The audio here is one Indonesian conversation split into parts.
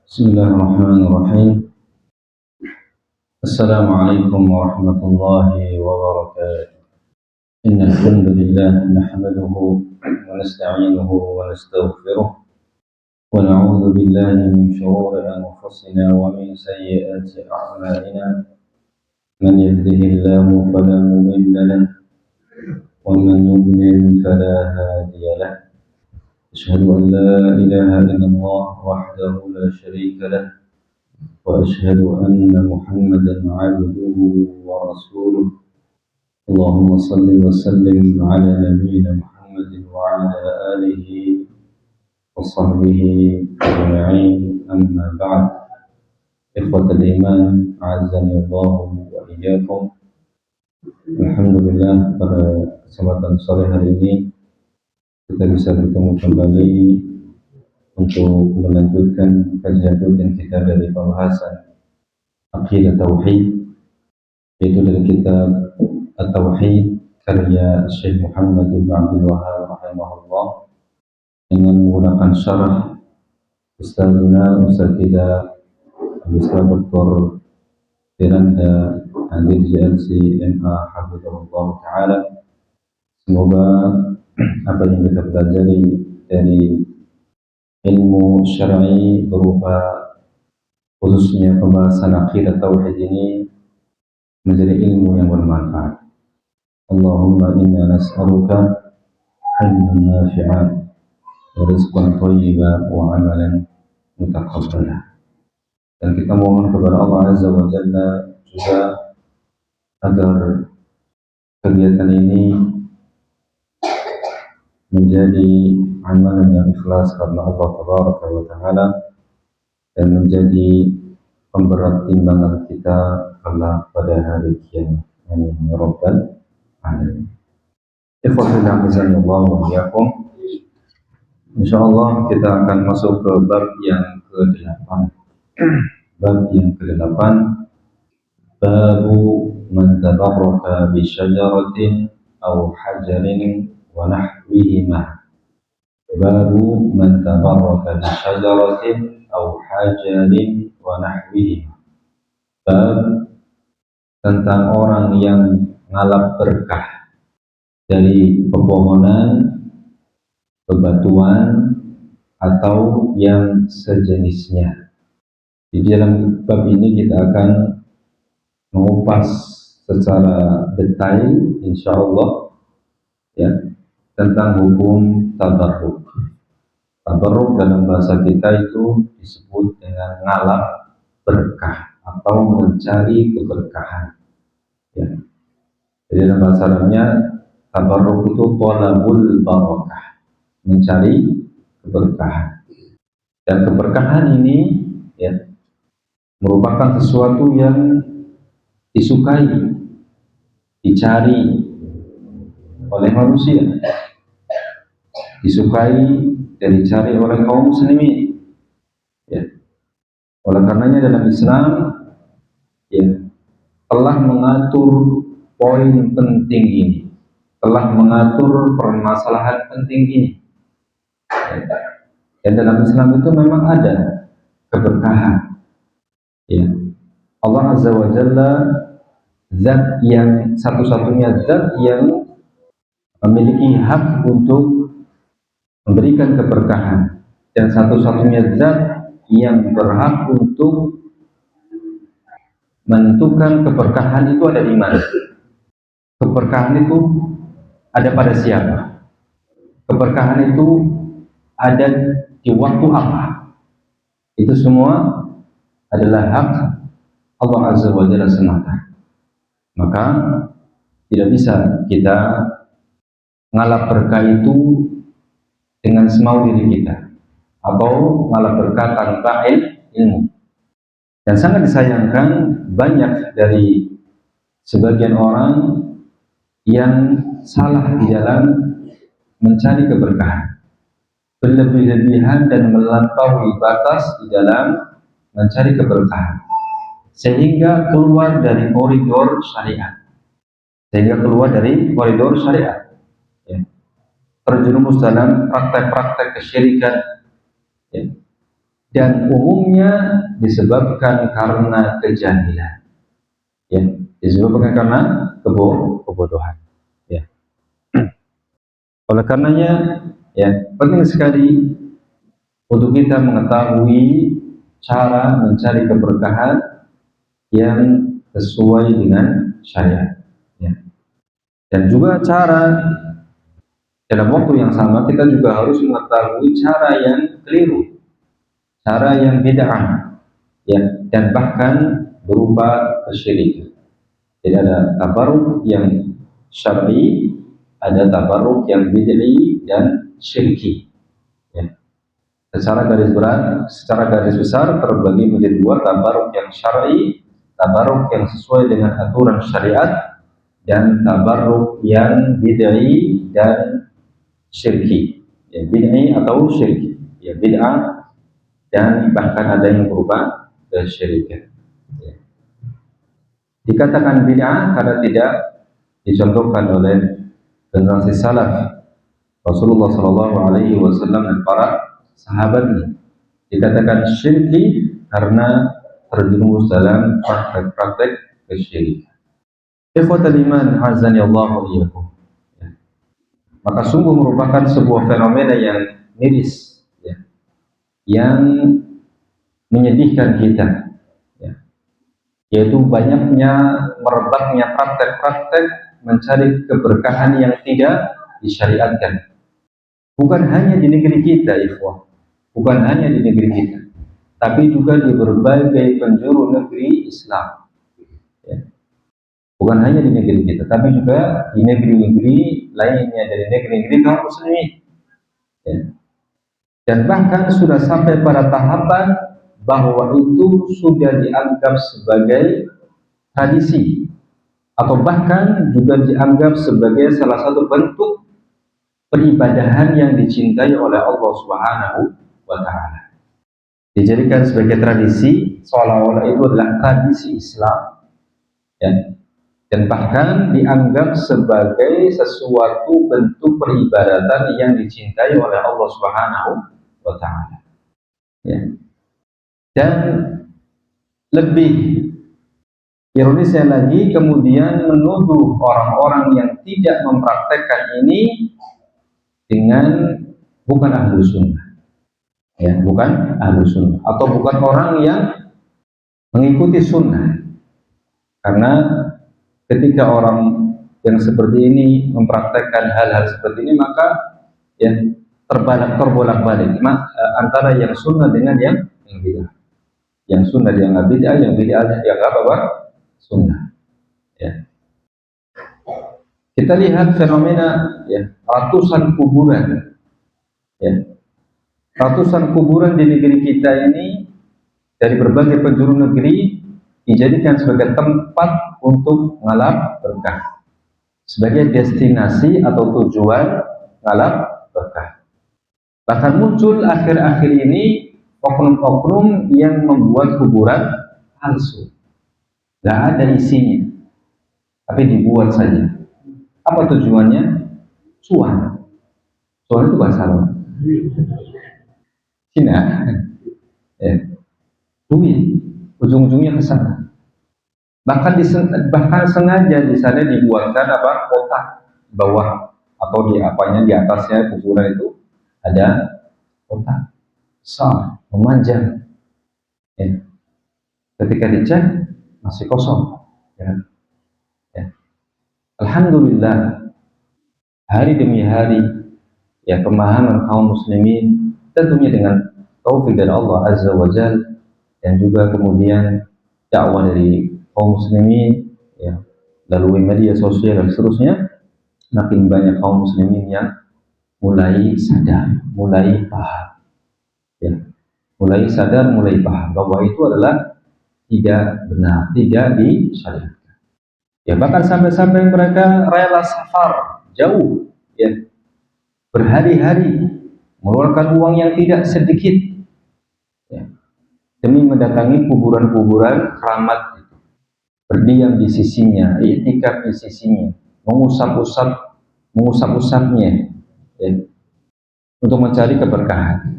بسم الله الرحمن الرحيم. السلام عليكم ورحمة الله وبركاته. إن الحمد لله نحمده ونستعينه ونستغفره ونعوذ بالله من شرور أنفسنا ومن سيئات أعمالنا. من يهده الله فلا مضل له ومن يضلل فلا هادي له. أشهد أن لا إله إلا الله وحده لا شريك له وأشهد أن محمدا عبده ورسوله. اللهم صل وسلم على نبينا محمد وعلى آله وصحبه أجمعين. أما بعد، إخوة الإيمان أعزني الله وإياكم. Alhamdulillah, pada kesempatan sore hari ini kita bisa bertemu kembali untuk melanjutkan kajian rutin kita dari pembahasan Aqidah Tauhid, yaitu dari kitab At-Tauhid karya Syekh Muhammad bin Abdul Wahhab rahimahullah, dengan menggunakan syarah Ustadzuna Ustadz kita Ustadz Dr. Firanda Hadir JLC MA Hafizahullah Ta'ala. Semoga apa yang kita pelajari dari ilmu syar'i berupa khususnya pembahasan Aqidah Tauhid ini menjadi ilmu yang bermanfaat. Allahumma inna nas'aluka ilman nafi'an wa rizqan thayyiban wa amalan mutaqabbalan. Dan kita mohon kepada Allah Azza wa Jalla juga agar kegiatan ini menjadi amalan yang ikhlas karena Allah Tabaraka wa Ta'ala dan menjadi pemberat timbangan kita kelak pada hari kiamat. Amin ya rabbal alamin. Ikhwatul azanillah wa iyyakum. Insyaallah kita akan masuk ke bab yang ke-8. Bab yang ke-8, babu man tabarraka bi syajaratin aw hajarin wa nahwihima. Babu man tabarraka bi syajaratin aw hajarin wa nahwihima. Bab tentang orang yang ngalap berkah dari pepohonan, bebatuan, atau yang sejenisnya. Di dalam bab ini kita akan mengupas secara detail insyaallah ya tentang hukum tabarruk. Tabarruk dalam bahasa kita itu disebut dengan ngalap berkah atau mencari keberkahan. Ya. Jadi dalam bahasa Arabnya tabarruk itu thalabul barakah, mencari keberkahan. Dan keberkahan ini ya merupakan sesuatu yang disukai, dicari oleh manusia, disukai dan dicari oleh kaum muslimin. Ya. Oleh karenanya dalam Islam ya telah mengatur poin penting ini, telah mengatur permasalahan penting ini. Dan dalam Islam itu memang ada keberkahan. Ya. Allah Azza wa Jalla zat yang satu-satunya zat yang memiliki hak untuk memberikan keberkahan, dan satu-satunya zat yang berhak untuk menentukan keberkahan itu ada di mana. Keberkahan itu ada pada siapa? Keberkahan itu ada di waktu apa? Itu semua adalah hak Allah Azza wa Jalla semata. Maka tidak bisa kita ngalap berkah itu dengan semau diri kita, atau ngalap berkah tanpa ilmu. Dan sangat disayangkan banyak dari sebagian orang yang salah di dalam mencari keberkahan, berlebih-lebihan dan melampaui batas di dalam mencari keberkahan, sehingga keluar dari koridor syariat. Terjerumus dalam praktek-praktek kesyirikan, ya. dan umumnya disebabkan karena kejahilan, ya, disebabkan karena kebodohan, ya. Oleh karenanya, ya, penting sekali untuk kita mengetahui cara mencari keberkahan yang sesuai dengan syariat, ya. Dan juga dalam waktu yang sama kita juga harus mengetahui cara yang keliru, cara yang bid'ah, ya, dan bahkan berupa kesyirikan. Jadi ada tabarruk yang syar'i, ada tabarruk yang bid'i dan syirki. Ya. Secara garis besar terbagi menjadi dua: tabarruk yang syar'i, tabarruk yang sesuai dengan aturan syariat, dan tabarruk yang bid'i dan syirki. Ya, bid'i atau syirki, ya, bid'ah dan bahkan ada yang berupa kesyirikan. Ya. Dikatakan bid'ah karena tidak dicontohkan oleh generasi salaf Rasulullah Shallallahu Alaihi Wasallam dan para sahabatnya. Dikatakan syirki karena terjerumus dalam praktek-praktek kesyirikan. Ikhwatal iman azani Allah wa iyyakum. Maka sungguh merupakan sebuah fenomena yang miris, ya, yang menyedihkan kita, ya, yaitu banyaknya merebaknya praktek-praktek mencari keberkahan yang tidak disyariatkan. Bukan hanya di negeri kita, ikhwah, bukan hanya di negeri kita, tapi juga di berbagai penjuru negeri Islam, ya. Bukan hanya di negeri kita, tapi juga di negeri-negeri lainnya dari negeri-negeri kaum muslimin, ya. Dan bahkan sudah sampai pada tahapan bahwa itu sudah dianggap sebagai tradisi, atau bahkan juga dianggap sebagai salah satu bentuk peribadahan yang dicintai oleh Allah Subhanahu wa Ta'ala. Dijadikan sebagai tradisi, seolah-olah itu adalah tradisi Islam, ya. Dan bahkan dianggap sebagai sesuatu bentuk peribadatan yang dicintai oleh Allah Subhanahu wa Ta'ala, ya. Dan lebih ironisnya lagi, kemudian menuduh orang-orang yang tidak mempraktekkan ini dengan bukan ahlu sunnah, ya, bukan ahlu sunnah, atau bukan orang yang mengikuti sunnah. Karena ketika orang yang seperti ini mempraktekkan hal-hal seperti ini, maka ya terbolak-balik antara yang sunnah dengan yang bid'ah, yang sunnah dengan bid'ah, yang bid'ah yang apa? Sunnah, ya. Kita lihat fenomena, ya, ratusan kuburan, ya, ratusan kuburan di negeri kita ini dari berbagai penjuru negeri dijadikan sebagai tempat untuk ngalap berkah, sebagai destinasi atau tujuan ngalap berkah. Bahkan muncul akhir-akhir ini oknum-oknum yang membuat kuburan palsu, nggak ada isinya, tapi dibuat saja. Apa tujuannya? Cuan. Cuan itu bahasa apa? Cina. Ya. Duit. Ujung-ujungnya ke sana. Bahkan sengaja di sana dibuatkan apa? Kotak bawah atau di apanya di atasnya kuburan itu ada kotak besar memanjang. Ya. Ketika dicek masih kosong. Ya. Ya. Alhamdulillah, hari demi hari, ya, pemahaman kaum muslimin tentunya dengan taufik dari Allah Azza wa Jalla, dan juga kemudian dakwah dari kaum muslimin, ya, melalui media sosial dan seterusnya, makin banyak kaum muslimin yang mulai sadar, mulai paham, ya, mulai sadar, mulai paham bahwa itu adalah tidak benar, tidak disyariatkan. Ya, bahkan sampai-sampai mereka rela safar jauh, ya, berhari-hari mengeluarkan uang yang tidak sedikit, ya, demi mendatangi kuburan-kuburan keramat, berdiam di sisinya, iktikaf di sisinya, mengusap-usapnya, ya, untuk mencari keberkahan.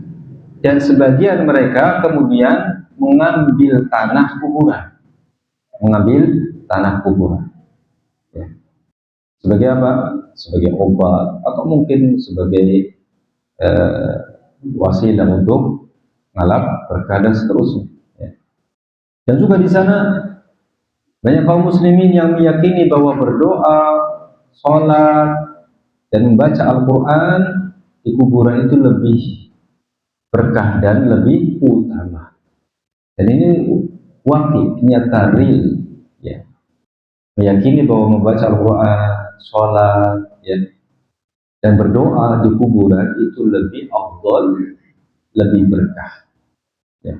Dan sebagian mereka kemudian mengambil tanah kuburan, ya. Sebagai apa? Sebagai obat atau mungkin sebagai eh, wasilah untuk ngalap berkah dan seterusnya. Ya. Dan juga di sana banyak kaum muslimin yang meyakini bahwa berdoa, sholat, dan membaca Al-Quran di kuburan itu lebih berkah dan lebih utama. Dan ini wakil, nyata real, ya. Meyakini bahwa membaca Al-Quran, sholat, ya, dan berdoa di kuburan itu lebih afdal, lebih berkah, ya.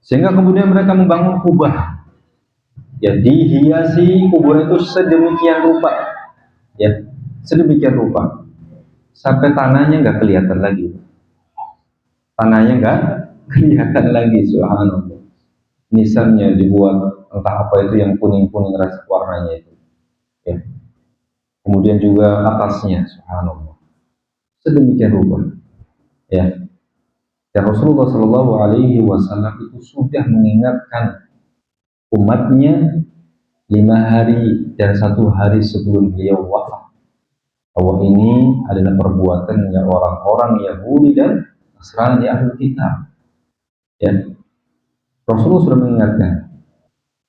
Sehingga kemudian mereka membangun kubah, ya, dihiasi kuburan itu sedemikian rupa, ya, sedemikian rupa sampai tanahnya nggak kelihatan lagi, subhanallah. Nisannya dibuat entah apa itu yang kuning-kuning rasa warnanya itu, ya. Kemudian juga atasnya, subhanallah, sedemikian rupa, ya. Dan Rasulullah Shallallahu Alaihi Wasallam itu sudah mengingatkan umatnya 5 hari dan 1 hari sebelum beliau wafat bahwa ini adalah perbuatannya orang-orang Yahudi dan Nasrani ahli kitab, ya. Rasulullah sudah mengingatkan.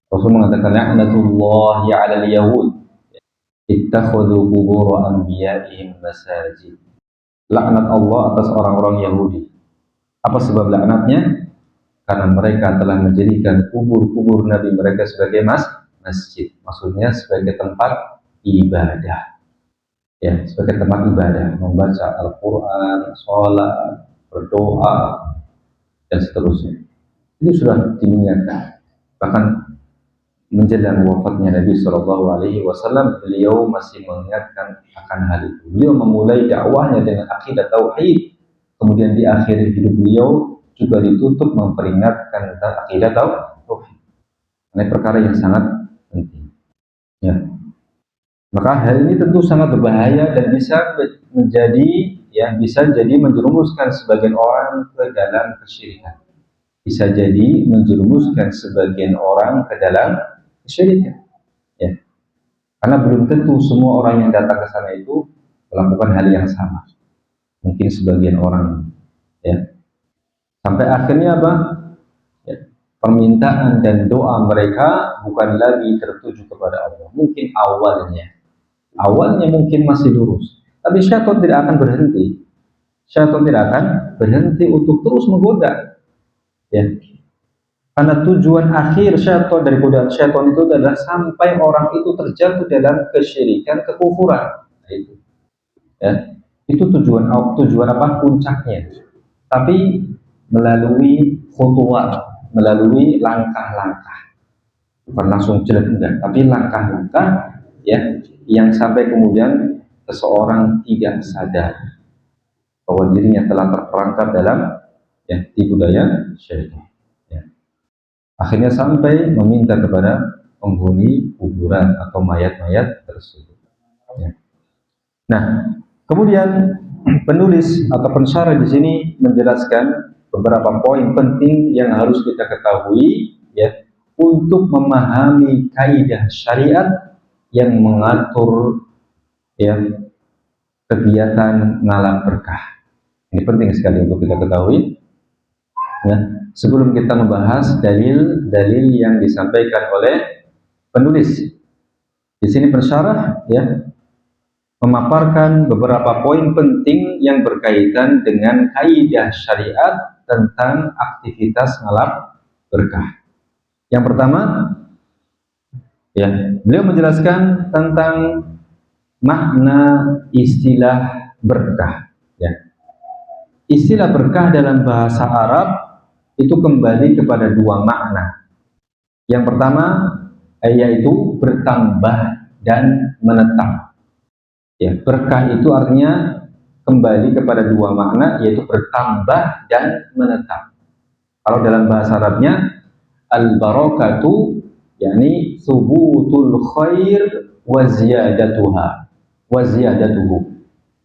Rasul mengatakan la'natullahi 'alal yahud ittakhadhu qubur anbiya'ihim masajid. Laknat Allah atas orang-orang Yahudi. Apa sebab laknatnya? Karena mereka telah menjadikan kubur-kubur Nabi mereka sebagai masjid. Maksudnya sebagai tempat ibadah. Ya, sebagai tempat ibadah, membaca Al-Quran, sholat, berdoa, dan seterusnya. Ini sudah diingatkan. Bahkan menjelang wafatnya Nabi Shallallahu Alaihi Wasallam, beliau masih mengingatkan akan hal itu. Beliau memulai dakwahnya dengan akidah tauhid, kemudian di akhir hidup beliau juga ditutup memperingatkan tentang akidah tauhid. Ini perkara yang sangat penting. Ya. Maka hal ini tentu sangat berbahaya dan bisa jadi menjerumuskan sebagian orang ke dalam kesyirikan. Bisa jadi menjerumuskan sebagian orang ke dalam kesyirikan, ya. Karena belum tentu semua orang yang datang ke sana itu melakukan hal yang sama. Mungkin sebagian orang, ya. Sampai akhirnya apa? Ya, permintaan dan doa mereka bukan lagi tertuju kepada Allah. Mungkin awalnya mungkin masih lurus, tapi syaitan tidak akan berhenti. Syaitan tidak akan berhenti untuk terus menggoda, ya. Karena tujuan akhir syaitan dari godaan syaitan itu adalah sampai orang itu terjatuh dalam kesyirikan, kekufuran. Nah, itu, ya. Itu tujuan apa? Puncaknya. Tapi melalui khutuwat, melalui langkah-langkah. Bukan langsung jelek enggak, tapi langkah-langkah, ya, yang sampai kemudian seseorang tidak sadar bahwa dirinya telah terperangkap dalam, ya, tipu daya syaitan, ya. Akhirnya sampai meminta kepada penghuni kuburan atau mayat-mayat tersebut, ya. Nah, kemudian penulis atau pensyarah di sini menjelaskan beberapa poin penting yang harus kita ketahui, ya, untuk memahami kaidah syariat yang mengatur, ya, kegiatan ngalap berkah. Ini penting sekali untuk kita ketahui, ya. Sebelum kita membahas dalil-dalil yang disampaikan oleh penulis, di sini pensyarah, ya, memaparkan beberapa poin penting yang berkaitan dengan kaidah syariat tentang aktivitas ngalap berkah. Yang pertama, ya, beliau menjelaskan tentang makna istilah berkah, ya. Istilah berkah dalam bahasa Arab itu kembali kepada 2 makna. Yang pertama yaitu bertambah dan menetap. Ya, berkah itu artinya kembali kepada 2 makna, yaitu bertambah dan menetap. Kalau dalam bahasa Arabnya al-barakatu yakni subutul khair wa ziyadatuhu.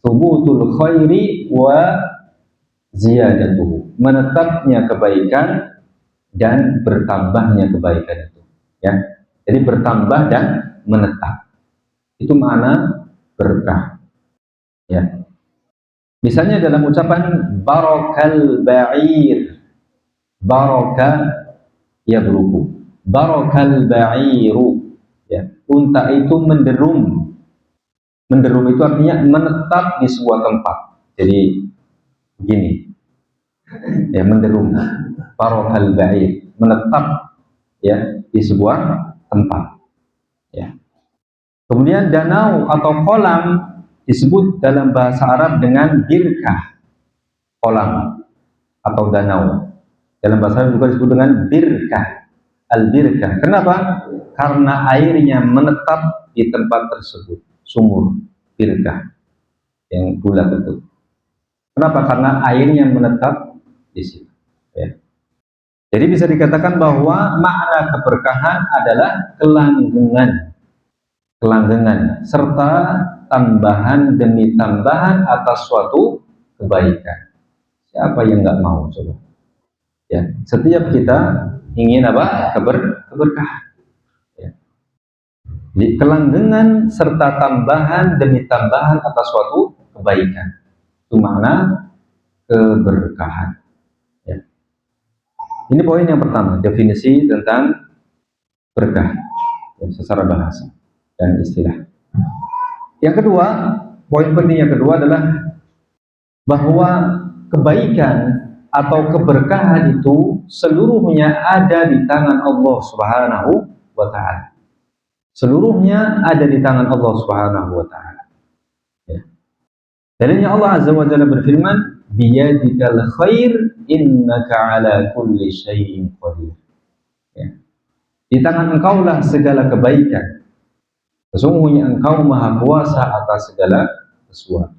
Thubutul khairi wa ziyadatuhu, menetapnya kebaikan dan bertambahnya kebaikan itu, ya. Jadi bertambah dan menetap, itu makna berkah, ya. Misalnya dalam ucapan barakal ba'ir, baraka ya beruku, barakal ba'iru, ya. Unta itu menderum. Menderum itu artinya menetap di sebuah tempat. Jadi begini, ya, menderum, barakal ba'ir, menetap, ya, di sebuah tempat, ya. Kemudian danau atau kolam disebut dalam bahasa Arab dengan birkah. Kolam atau danau dalam bahasa Arab juga disebut dengan birkah, al-birkah. Kenapa? Karena airnya menetap di tempat tersebut, sumur birkah yang bulat itu. Kenapa? Karena airnya menetap di situ, ya. Jadi bisa dikatakan bahwa makna keberkahan adalah kelanggengan serta tambahan demi tambahan atas suatu kebaikan. Siapa yang nggak mau, coba? Ya, setiap kita ingin apa? Keberkahan. Ya. Jadi kelanggengan serta tambahan demi tambahan atas suatu kebaikan. Itu makna keberkahan. Ya. Ini poin yang pertama, definisi tentang berkah, ya, secara bahasa dan istilah. Yang kedua, poin penting yang kedua adalah bahwa kebaikan atau keberkahan itu seluruhnya ada di tangan Allah Subhanahu wa ta'ala. Seluruhnya ada di tangan Allah Subhanahu wa ta'ala. Ya. Dalilnya Allah Azza wa Jalla berfirman, biyadikal khair innaka ala kulli syai'in qadir. Ya. Di tangan engkaulah segala kebaikan. Sesungguhnya engkau maha kuasa atas segala sesuatu.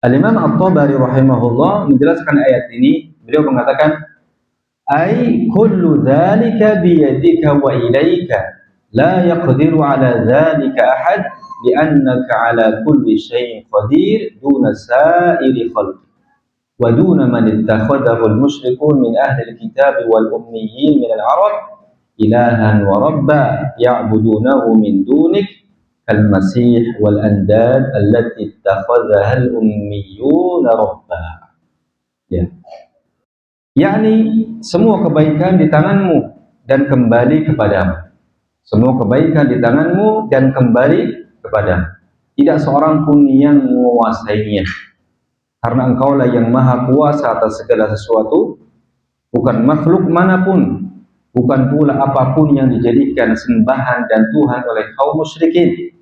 Al-Imam At-Tabari rahimahullah menjelaskan ayat ini, beliau mengatakan, ay kullu dzalika biyadika wa ilaika la yaqdiru ala dzalika ahad li'annaka ala kulli syai'in qadir duna sa'iri khalqi wa duna man ittakhadahu al-musyrikun min ahli al-kitab wal ummiyyin min al-arab ilahan wa rabba ya'budunahu min dunik al-masih wal andad allati ittakhadhaha al-ummiyun rabba. Ya. Yakni semua kebaikan di tanganmu dan kembali kepadamu. Semua kebaikan di tanganmu dan kembali kepadamu. Tidak seorang pun yang menguasainya. Karena engkaulah yang maha kuasa atas segala sesuatu, bukan makhluk manapun, bukan pula apapun yang dijadikan sembahan dan Tuhan oleh kaum musyrikin,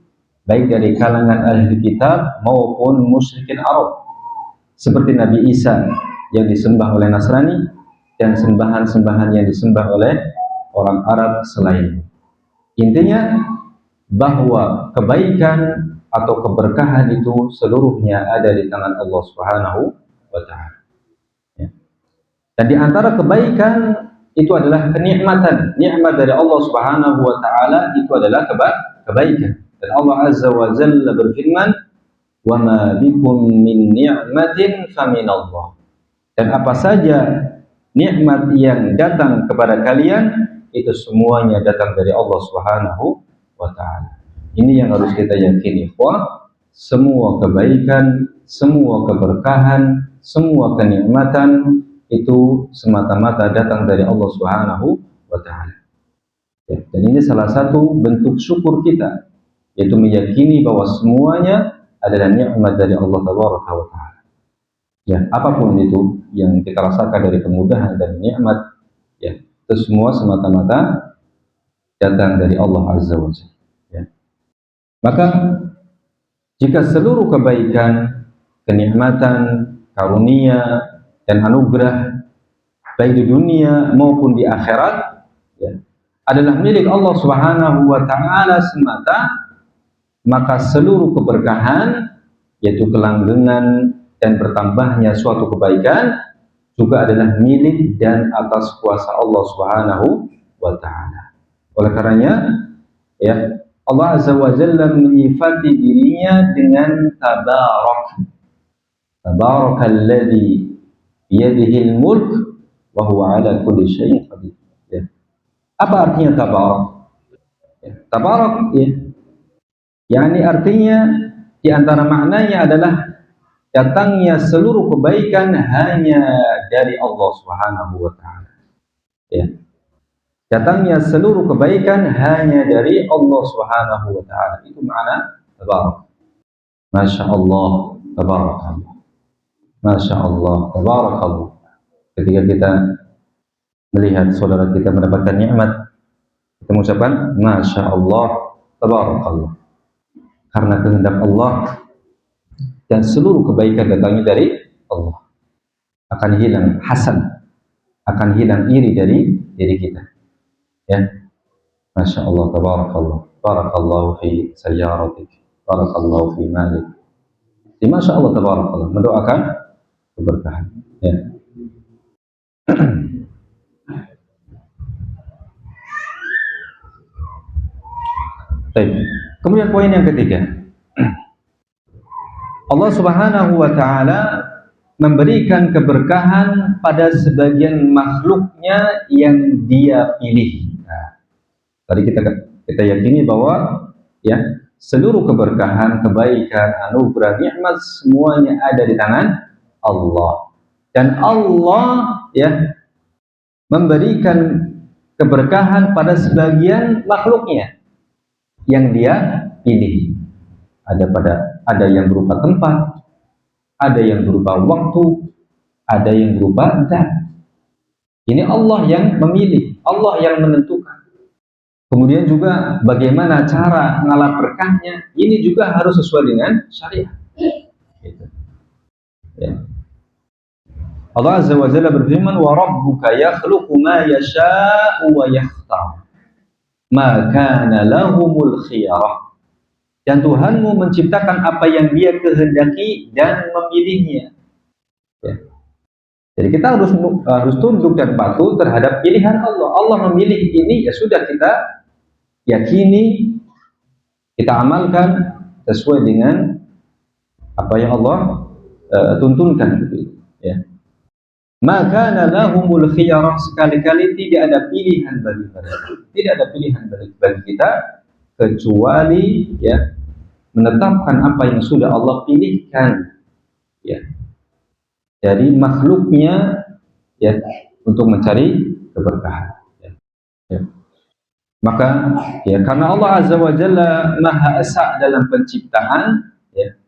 baik dari kalangan ahli kitab maupun musyrikin Arab, seperti Nabi Isa yang disembah oleh Nasrani dan sembahan-sembahan yang disembah oleh orang Arab selain. Intinya bahwa kebaikan atau keberkahan itu seluruhnya ada di tangan Allah Subhanahu wa ta'ala. Ya. Dan di antara kebaikan itu adalah kenikmatan, nikmat dari Allah Subhanahu wa ta'ala itu adalah kebaikan. Dan Allah Azza wa Jalla berfirman, "Wa ma bikum min ni'matin faminallah." Dan apa saja nikmat yang datang kepada kalian itu semuanya datang dari Allah Subhanahu wa ta'ala. Ini yang harus kita yakini, bahwa semua kebaikan, semua keberkahan, semua kenikmatan itu semata-mata datang dari Allah Subhanahu wa ta'ala. Ya, dan ini salah satu bentuk syukur kita, yaitu meyakini bahwa semuanya adalah nikmat dari Allah Tabaraka wa ta'ala. Ya, apapun itu yang kita rasakan dari kemudahan dan nikmat, ya, itu semua semata-mata datang dari Allah Azza wa Jalla. Ya. Maka jika seluruh kebaikan, kenikmatan, karunia dan anugerah baik di dunia maupun di akhirat, ya, adalah milik Allah Subhanahu wa ta'ala semata, maka seluruh keberkahan, yaitu kelanggengan dan bertambahnya suatu kebaikan, juga adalah milik dan atas kuasa Allah Subhanahu wa ta'ala. Oleh karenanya, ya, Allah Azza wa Jalla menyifati dirinya dengan tabarak. Tabarakalladzi biyadihil mulk wa huwa ala kulli syai'in qadir. Ya. Apa artinya tabarak? Ya. Tabarak ya. Yani artinya di antara maknanya adalah datangnya seluruh kebaikan hanya dari Allah Subhanahu wa taala. Ya. Datangnya seluruh kebaikan hanya dari Allah Subhanahu wa taala. Itu makna tabarak. Masya Allah, tabarakallah. Masya Allah, tabarakallah. Ketika kita melihat saudara kita mendapatkan nikmat, kita mengucapkan Masya Allah, tabarakallah. Karena kehendak Allah dan seluruh kebaikan datangnya dari Allah. Akan hilang hasan, akan hilang iri dari diri kita. Ya, Masya Allah, tabarakallah. Barakallahu fi sayyaratik, barakallahu fi malik. Masya Allah, tabarakallah. Mendoakan keberkahan. Ya. Baik. Kemudian poin yang ketiga, Allah Subhanahu wa taala memberikan keberkahan pada sebagian makhluknya yang Dia pilih. Nah, tadi kita yakini bahwa ya seluruh keberkahan, kebaikan, anugerah, nikmat semuanya ada di tangan Allah. Dan Allah ya memberikan keberkahan pada sebagian makhluknya yang Dia pilih. Ada yang berupa tempat, ada yang berupa waktu, ada yang berupa zat. Ini Allah yang memilih, Allah yang menentukan. Kemudian juga bagaimana cara ngalah berkahnya, ini juga harus sesuai dengan syariat. Gitu. Ya. Allah Azza wa Jalla berfirman, wa rabbuka yakhluqu ma yasha'u wa yakhtar, ma kana lahumul khiyarah. Dan Tuhanmu menciptakan apa yang Dia kehendaki dan memilihnya. Ya. Jadi kita harus tunduk dan patuh terhadap pilihan Allah. Allah memilih ini, ya sudah kita yakini, kita amalkan sesuai dengan apa yang Allah tuntunkan. Ya. Maka lahumul khiyarah, sekali-kali tidak ada pilihan bagi mereka. Tidak ada pilihan bagi kita kecuali ya menetapkan apa yang sudah Allah pilihkan ya dari makhluknya ya untuk mencari keberkahan ya. Ya. Maka ya karena Allah Azza wa Jalla Maha Esa dalam penciptaan ya,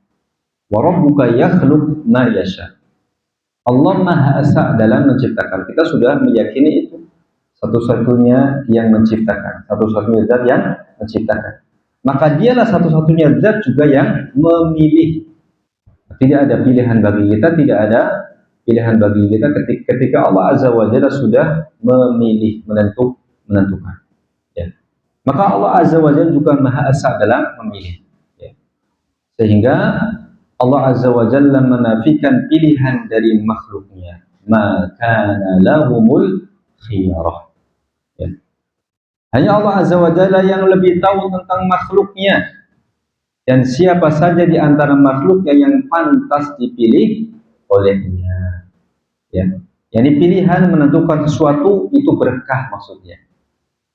wa rabbuka yakhluq ma yasha. Allah Maha Esa dalam menciptakan. Kita sudah meyakini itu satu-satunya yang menciptakan, satu-satunya zat yang menciptakan. Maka Dialah satu-satunya zat juga yang memilih. Tidak ada pilihan bagi kita, tidak ada pilihan bagi kita ketika Allah Azza wa Jalla sudah memilih, menentukan. Ya. Maka Allah Azza wa Jalla juga Maha Esa dalam memilih. Ya. Sehingga Allah Azza wa Jalla menafikan pilihan dari makhluknya. Ma kana lahumul khiyarah. Ya. Hanya Allah Azza wa Jalla yang lebih tahu tentang makhluknya dan siapa saja di antara makhluknya yang pantas dipilih olehnya. Ya. Yani pilihan menentukan sesuatu itu berkah maksudnya.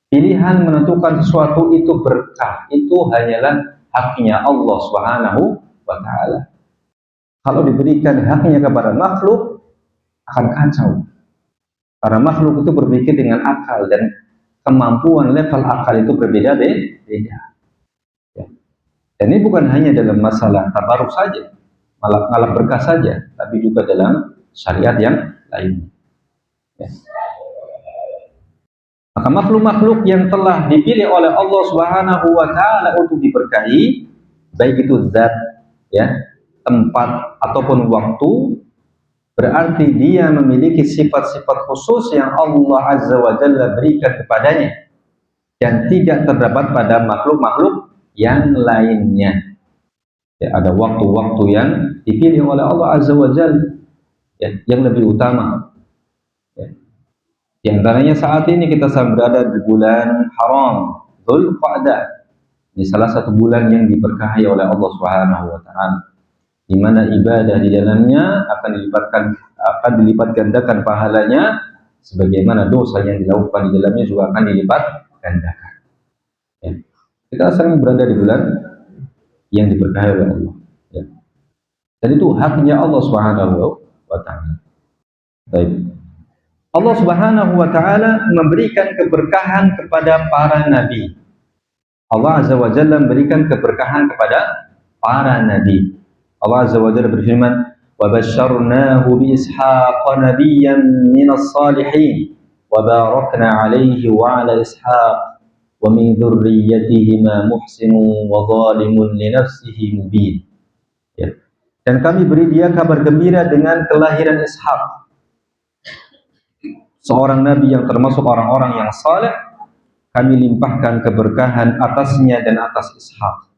Pilihan menentukan sesuatu itu berkah, itu hanyalah haknya Allah Subhanahu wa taala. Kalau diberikan haknya kepada makhluk akan kacau. Karena makhluk itu berpikir dengan akal dan kemampuan level akal itu berbeda-beda. Ya. Dan ini bukan hanya dalam masalah tabaruk saja, malah berkah saja, tapi juga dalam syariat yang lain. Ya. Maka makhluk-makhluk yang telah dipilih oleh Allah Subhanahu wa taala untuk diberkahi, baik itu zat, ya, tempat ataupun waktu, berarti dia memiliki sifat-sifat khusus yang Allah Azza wa Jalla berikan kepadanya dan tidak terdapat pada makhluk-makhluk yang lainnya. Ya, ada waktu-waktu yang dipilih oleh Allah Azza wa Jalla ya, yang lebih utama. Ya. Di antaranya saat ini kita sedang berada di bulan haram, Dzulqa'dah. Ini salah satu bulan yang diberkahi oleh Allah Subhanahu wa taala, di mana ibadah di dalamnya akan dilipat gandakan pahalanya, sebagaimana dosa yang dilakukan di dalamnya juga akan dilipat gandakan. Ya. Kita sering berada di bulan yang diberkahi oleh Allah. Ya. Dan itu haknya Allah Subhanahu wa taala. Baik. Allah Subhanahu wa taala memberikan keberkahan kepada para nabi. Allah Azza wa Jalla memberikan keberkahan kepada para nabi. Allah Azza wa Jalla berfirman, "Wa basyarnahu bi Ishaqa nabiyyan minas salihin wa barakna 'alaihi wa 'ala Ishaq wa min dzurriyyatihima muhsinun wa zalimun li nafsihi mubin." Ya. Dan kami beri dia kabar gembira dengan kelahiran Ishaq, seorang nabi yang termasuk orang-orang yang saleh. Kami limpahkan keberkahan atasnya dan atas Ishaq.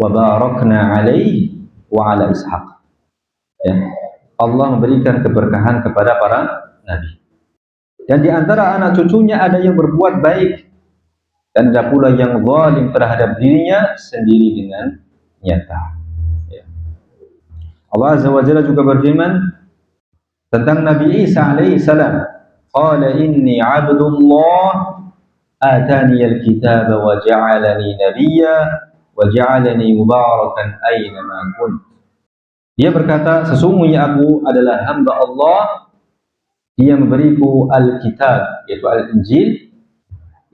Wa barakna alaihi wa ala Ishaq. Ya. Allah memberikan keberkahan kepada para nabi. Dan di antara anak cucunya ada yang berbuat baik, dan ada pula yang zalim terhadap dirinya sendiri dengan nyata. Ya. Allah Azza wa Jalla juga berfirman tentang Nabi Isa alaihi salam, "Qala inni 'abdullah atani al-kitaba wa ja'alani nabiyya wa ja'alani mubarakan aina ma kunt." Dia berkata, sesungguhnya aku adalah hamba Allah, dia memberiku al-kitab, yaitu al-Injil.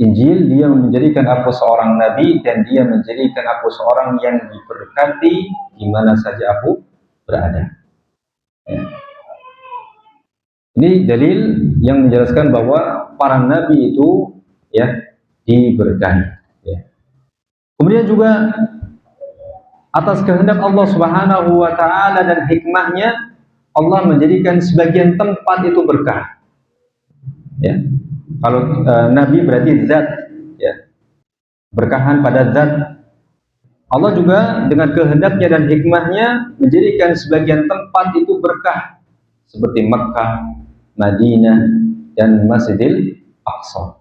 Injil, dia menjadikan aku seorang nabi, dan dia menjadikan aku seorang yang diberkati di mana saja aku berada. Ya. Ini dalil yang menjelaskan bahwa para nabi itu ya diberkahi. Ya. Kemudian juga atas kehendak Allah Subhanahu wa taala dan hikmahnya, Allah menjadikan sebagian tempat itu berkah. Ya. Kalau nabi berarti zat, ya. Berkahan pada zat. Allah juga dengan kehendaknya dan hikmahnya menjadikan sebagian tempat itu berkah, seperti Makkah, Madinah, dan Masjidil Aqsa.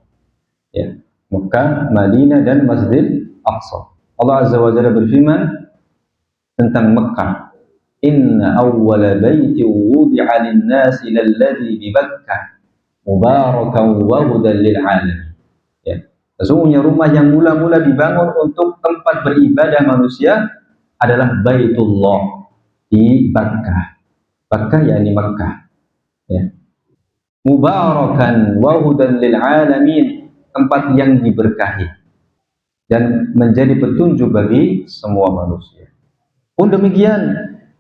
Ya. Makkah, Madinah, dan Masjidil Aqsa. Allah Azza wa Jalla berfirman tentang Makkah, "Inna awwala baiti wudi'a lin-nasi lalladzi bi Makkah mubarakan wa hudan lil 'alamin." Ya. Sesungguhnya rumah yang mula-mula dibangun untuk tempat beribadah manusia adalah Baitullah di Makkah. Makkah yakni Makkah. Ya. Mubarakan wa hudan lil 'alamin, tempat yang diberkahi dan menjadi petunjuk bagi semua manusia. Pun demikian,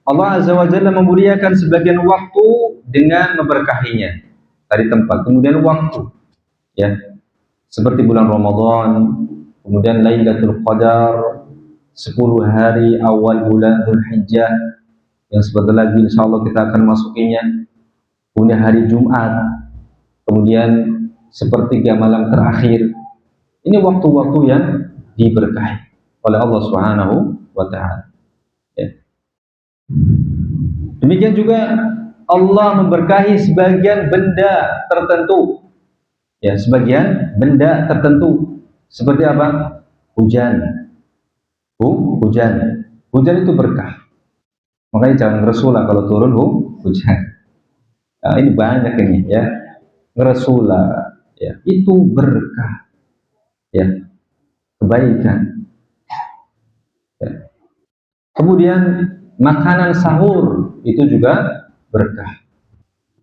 Allah Azza wa Jalla memuliakan sebagian waktu dengan memberkahinya. Dari tempat, kemudian waktu. Ya. Seperti bulan Ramadan, kemudian Lailatul Qadar, 10 hari awal bulan Dzulhijjah, yang sebentar lagi insyaallah kita akan masukinya. Kemudian hari Jumat, kemudian sepertiga malam terakhir. Ini waktu-waktu yang diberkahi oleh Allah Subhanahu wa taala. Ya. Demikian juga Allah memberkahi sebagian benda tertentu. Ya, sebagian benda tertentu. Seperti apa? Hujan. Hujan. Hujan itu berkah. Makanya jangan ngeresulah kalau turun hujan. Nah, ini banyak ini ya. Ngeresulah, ya. Itu berkah. Ya. Kebaikan. Ya. Kemudian makanan sahur itu juga berkah.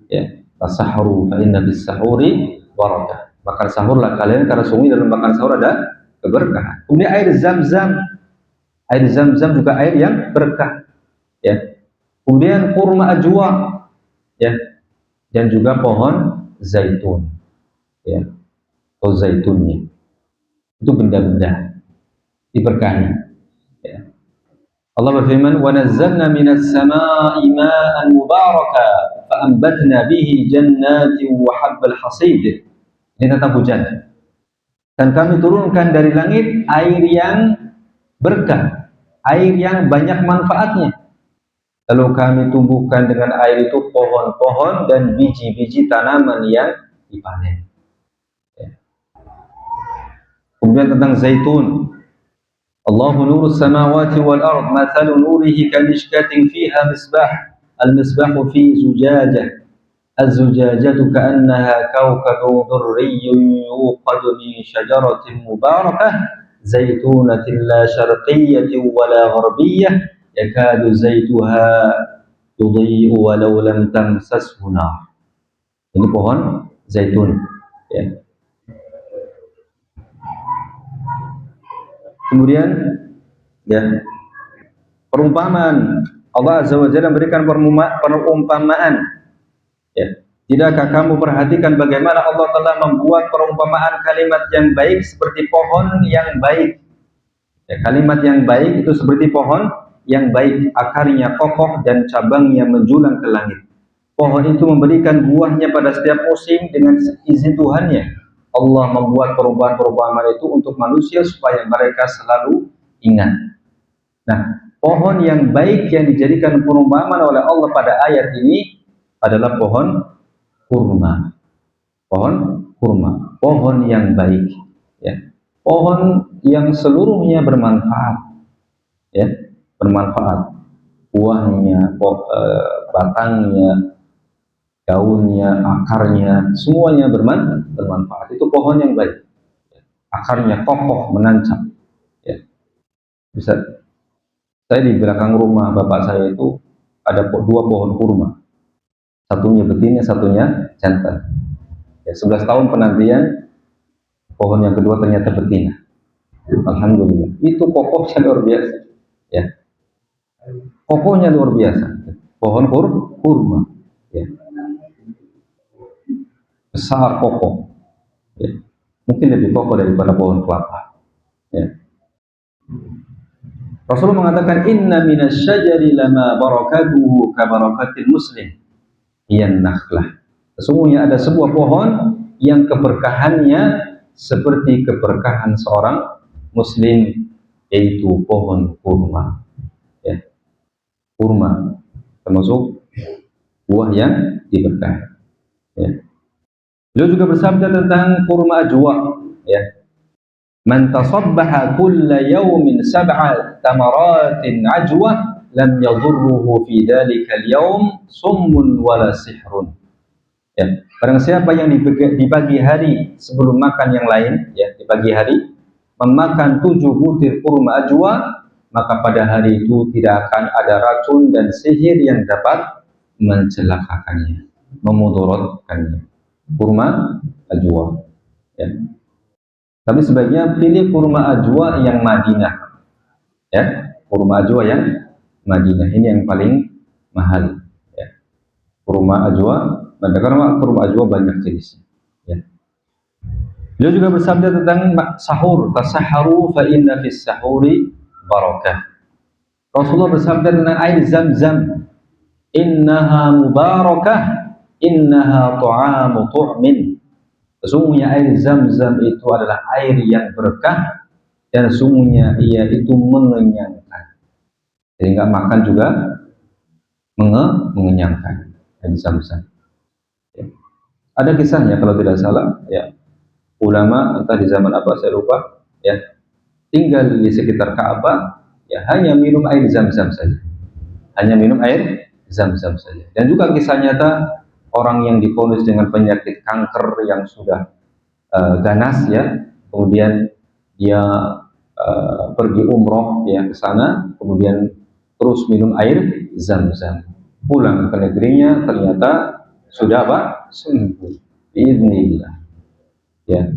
Ya, tasahuru fa inna bis sahuri barakah. Makan sahurlah kalian karena sungguh dalam makan sahur ada keberkahan. Kemudian air Zam-Zam. Air Zam-Zam juga air yang berkah. Ya. Kemudian kurma ajwa, ya. Dan juga pohon zaitun. Ya. Pohon zaitunnya. Itu benda-benda diberkahi. Ya. Allah berfirman, "Wa nazzalna minas samaa'i maa'an mubaraka fa ambatna bihi jannatin wa habbal hasid." Ini tentang hujan. Dan kami turunkan dari langit air yang berkah, air yang banyak manfaatnya. Lalu kami tumbuhkan dengan air itu pohon-pohon dan biji-biji tanaman yang dipanen. Ya. Kemudian tentang zaitun. Allahu nurus samawati wal ard, mathalu nurihi kamishkatin fiha misbah, al-misbahu fi zujajah, az-zujajatu ka'annaha kawkabun durriyyun yuqadu min syajaratin mubarakah zaitunatin la syarqiyyatin wala gharbiyyah yakadu zaituha yudhi'u walau lam tamsashu nar. Ini pohon zaitun, ya. Kemudian, ya, perumpamaan Allah Azza wa Jalla memberikan perumpamaan, ya. Tidakkah kamu perhatikan bagaimana Allah telah membuat perumpamaan kalimat yang baik seperti pohon yang baik, ya, kalimat yang baik itu seperti pohon yang baik, akarnya kokoh dan cabangnya menjulang ke langit. Pohon itu memberikan buahnya pada setiap musim dengan izin Tuhannya. Allah membuat perubahan-perubahan itu untuk manusia supaya mereka selalu ingat. Nah, pohon yang baik yang dijadikan perumpamaan oleh Allah pada ayat ini adalah pohon kurma. Pohon kurma, pohon yang baik, ya. Pohon yang seluruhnya bermanfaat, ya, bermanfaat. Buahnya, batangnya, daunnya, akarnya, semuanya bermanfaat. Itu pohon yang baik. Akarnya kokoh, menancap. Ya. Bisa. Saya di belakang rumah bapak saya itu ada dua pohon kurma. Satunya betina, satunya jantan. Ya, 11 tahun penantian, pohon yang kedua ternyata betina. Alhamdulillah. Itu kokohnya luar biasa. Ya. Kokohnya luar biasa. Pohon kurma. Ya. Besar kokoh, ya. Mungkin lebih kokoh daripada pohon kelapa, ya. Rasulullah mengatakan inna minasyajari lama barakatuhu ka barakatil muslim iyan nakhlah. Sesungguhnya ada sebuah pohon yang keberkahannya seperti keberkahan seorang muslim, yaitu pohon kurma, ya. Kurma termasuk buah yang diberkahi, ya. Beliau juga bersabda tentang kurma ajwa, ya. Man tasabbaha kulla yawmin sab'a tamaratin ajwa lam yadurruhu fi dhalika al-yawm summun wala sihrun. Ya, barang siapa yang di pagi hari sebelum makan yang lain, ya, di pagi hari memakan 7 butir kurma ajwa, maka pada hari itu tidak akan ada racun dan sihir yang dapat mencelakakannya, memudaratkannya. Kurma ajwa, ya. Tapi sebaiknya pilih kurma ajwa yang Madinah, ya. Kurma ajwa yang Madinah ini yang paling mahal, ya. Kurma ajwa, karena kurma ajwa banyak jenisnya, ya. Beliau juga bersabda tentang sahur, tasahharu fa inna fis sahuri barakah. Rasulullah bersabda tentang air Zam-Zam, innaha mubarakah innaha ta'amu tu'min. Sesungguhnya air Zam-Zam itu adalah air yang berkah dan sesungguhnya ia itu mengenyangkan. Sehingga makan juga mengenyangkan air Zam-Zam. Ya. Ada kisahnya kalau tidak salah, ya. Ulama entah di zaman apa saya lupa, ya, tinggal di sekitar Ka'bah, ya, hanya minum air Zam-Zam saja. Hanya minum air Zam-Zam saja. Dan juga kisah nyata orang yang divonis dengan penyakit kanker yang sudah ganas, ya, kemudian dia pergi umroh, ya, ke sana, kemudian terus minum air Zam-Zam. Pulang ke negerinya ternyata sudah apa? Sembuh. Bismillah. Ya.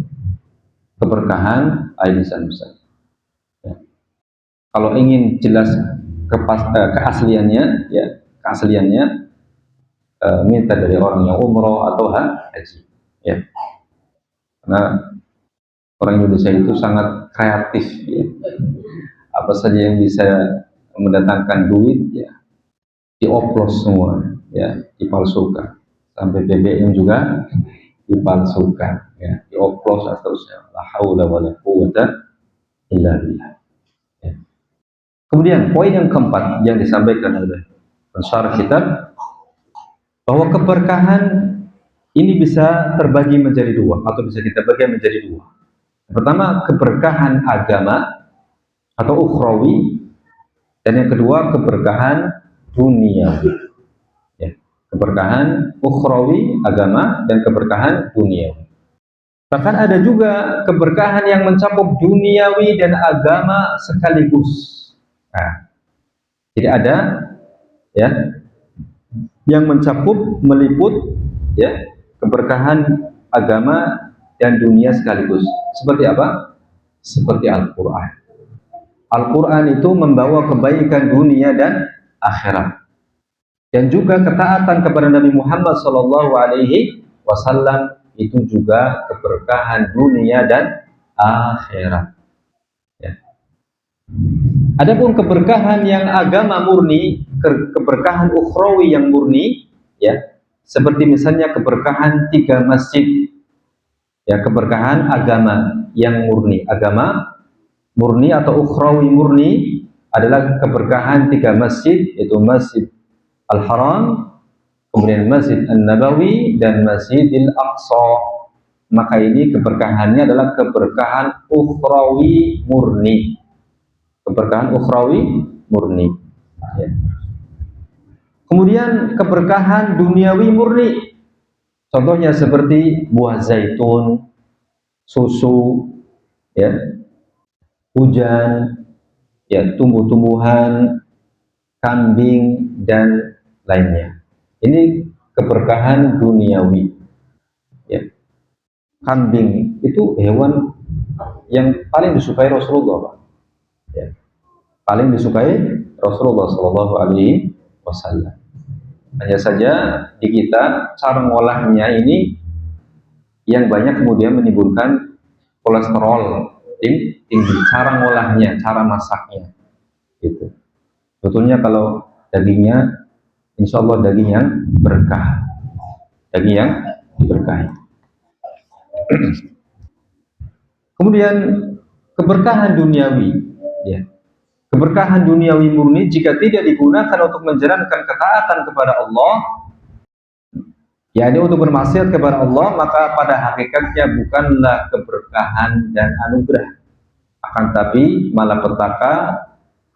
Keberkahan air Zam-Zam. Ya. Kalau ingin jelas keasliannya, ya, keasliannya minta dari orang yang umroh atau haji, ya. Karena orang Indonesia itu sangat kreatif, ya. Apa saja yang bisa mendatangkan duit, ya, dioplos semua, ya, dipalsukan. Sampai BBM juga dipalsukan, ya, dioplos dan seterusnya. La haula wala quwwata illa billah. Ya. Kemudian poin yang keempat yang disampaikan oleh pensyarah kitab, bahwa keberkahan ini bisa terbagi menjadi dua, atau bisa kita bagi menjadi dua. Pertama, keberkahan agama, atau ukhrawi, dan yang kedua keberkahan duniawi. Ya, keberkahan ukhrawi agama dan keberkahan duniawi. Bahkan ada juga keberkahan yang mencakup duniawi dan agama sekaligus. Nah, jadi ada ya yang mencakup meliput ya keberkahan agama dan dunia sekaligus. Seperti apa? Seperti Al-Qur'an. Al-Qur'an itu membawa kebaikan dunia dan akhirat. Dan juga ketaatan kepada Nabi Muhammad SAW itu juga keberkahan dunia dan akhirat. Ya. Adapun keberkahan yang agama murni, keberkahan ukhrawi yang murni, ya, seperti misalnya keberkahan 3 masjid, ya, keberkahan agama yang murni, agama murni atau ukhrawi murni adalah keberkahan 3 masjid, yaitu Masjid Al-Haram, kemudian Masjid An-Nabawi, dan Masjidil Aqsa. Maka ini keberkahannya adalah keberkahan ukhrawi murni. Keberkahan ukhrawi murni. Ya. Kemudian keberkahan duniawi murni. Contohnya seperti buah zaitun, susu, ya, hujan, ya, tumbuh-tumbuhan, kambing dan lainnya. Ini keberkahan duniawi. Ya. Kambing itu hewan yang paling disukai Rasulullah, Pak. Ya. Paling disukai Rasulullah Shallallahu Alaihi Wasallam. Hanya saja di kita cara ngolahnya ini yang banyak kemudian menimbulkan kolesterol tinggi. Cara ngolahnya, cara masaknya, gitu. Sebetulnya kalau dagingnya, insya Allah daging yang berkah, daging yang diberkahi. Kemudian keberkahan duniawi, ya. Keberkahan duniawi murni jika tidak digunakan untuk menjalankan ketaatan kepada Allah, yakni untuk bermaksiat kepada Allah, maka pada hakikatnya bukanlah keberkahan dan anugerah, akan tapi malapetaka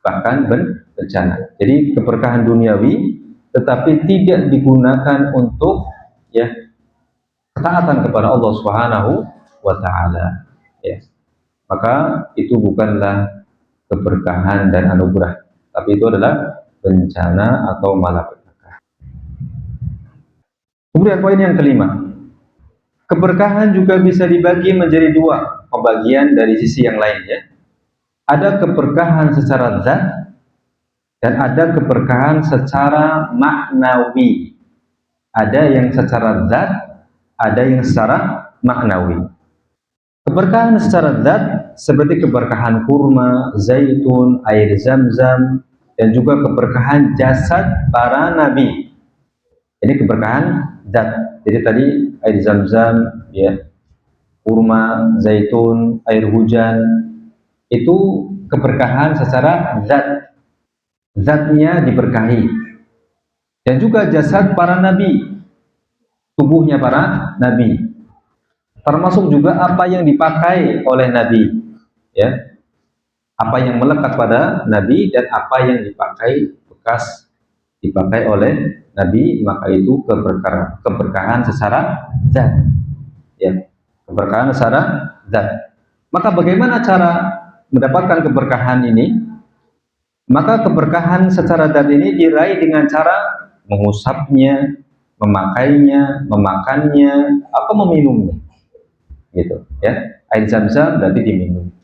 bahkan bencana. Jadi keberkahan duniawi tetapi tidak digunakan untuk ya ketaatan kepada Allah Subhanahu wa taala, ya. Maka itu bukanlah keberkahan dan anugerah, tapi itu adalah bencana atau malapetaka. Kemudian poin yang kelima, keberkahan juga bisa dibagi menjadi 2 pembagian dari sisi yang lain, ya. Ada keberkahan secara zat dan ada keberkahan secara maknawi. Ada yang secara zat, ada yang secara maknawi. Keberkahan secara zat seperti keberkahan kurma, zaitun, air zam-zam, dan juga keberkahan jasad para nabi. Ini keberkahan zat. Jadi tadi air zam-zam, ya, kurma, zaitun, air hujan, itu keberkahan secara zat. Zatnya diberkahi. Dan juga jasad para nabi, tubuhnya para nabi. Termasuk juga apa yang dipakai oleh nabi, ya, apa yang melekat pada nabi dan apa yang dipakai bekas dipakai oleh nabi, maka itu keberkahan secara zat, ya, keberkahan secara zat. Maka bagaimana cara mendapatkan keberkahan ini? Maka keberkahan secara zat ini diraih dengan cara mengusapnya, memakainya, memakannya, atau meminumnya, gitu, ya. Air zam-zam berarti diminum,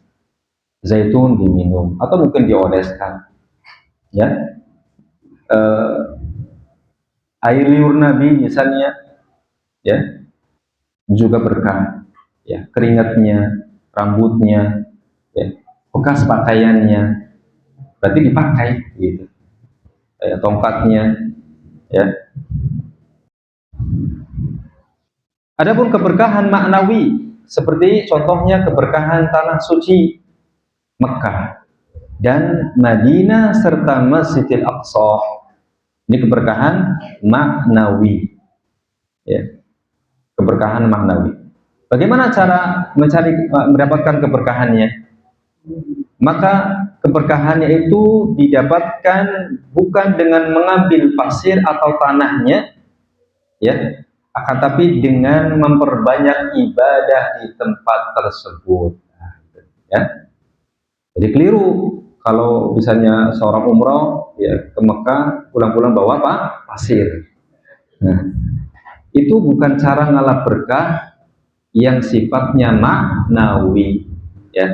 zaitun diminum, atau mungkin dioleskan, ya. Air liur nabi misalnya, ya, juga berkah, ya. Keringatnya, rambutnya, ya, bekas pakaiannya berarti dipakai, gitu, ya. Tongkatnya, ya. Adapun keberkahan maknawi seperti contohnya keberkahan tanah suci Mekah dan Madinah serta Masjidil Aqsa. Ini keberkahan maknawi, ya. Keberkahan maknawi. Bagaimana cara mendapatkan keberkahannya? Maka keberkahannya itu didapatkan bukan dengan mengambil pasir atau tanahnya, ya, akan tapi dengan memperbanyak ibadah di tempat tersebut. Nah, ya. Jadi keliru kalau misalnya seorang umroh ya ke Mekah pulang-pulang bawa apa? Pasir. Nah, itu bukan cara ngalap berkah yang sifatnya maknawi, ya.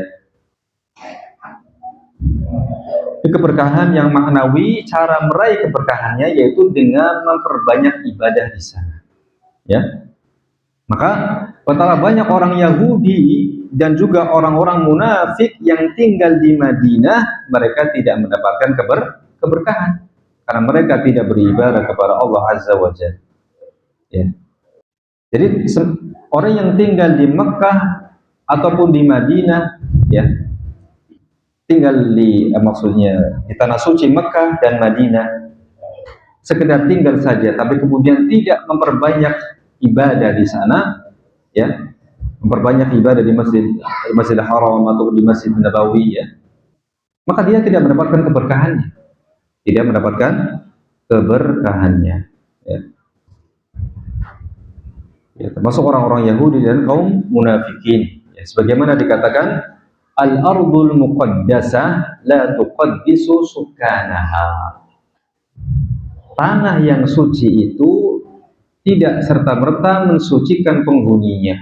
Keberkahan yang maknawi, cara meraih keberkahannya yaitu dengan memperbanyak ibadah di sana, ya. Maka betapa banyak orang Yahudi dan juga orang-orang munafik yang tinggal di Madinah, mereka tidak mendapatkan keberkahan karena mereka tidak beribadah kepada Allah Azza wa Jalla, ya. Jadi orang yang tinggal di Mekah ataupun di Madinah, ya, tinggal di maksudnya di tanah suci Mekah dan Madinah, sekedar tinggal saja, tapi kemudian tidak memperbanyak ibadah di sana, ya, memperbanyak ibadah di Masjidil Haram atau di Masjid Nabawi, ya, maka dia tidak mendapatkan keberkahannya, tidak mendapatkan keberkahannya, ya. Ya, termasuk orang-orang Yahudi dan kaum munafikin, ya, sebagaimana dikatakan al-ardul muqaddasah la tuqaddisu sukanaha. Tanah yang suci itu tidak serta-merta mensucikan penghuninya,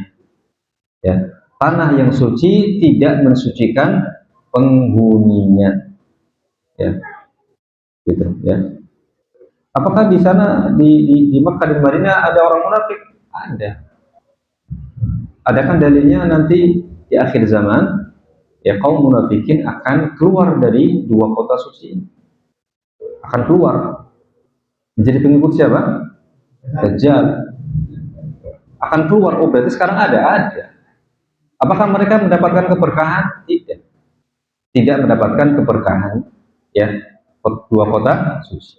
ya. Tanah yang suci tidak mensucikan penghuninya, ya, gitu, ya. Apakah di sana di Makkah dan Madinah ada orang munafik? Ada. Ada kan dalilnya nanti di akhir zaman, ya, kaum munafikin akan keluar dari dua kota suci, akan keluar menjadi pengikut siapa? Dajjal. Akan keluar. Oh, berarti sekarang ada. Apakah mereka mendapatkan keberkahan? Tidak. Tidak mendapatkan keberkahan, ya, dua kota suci.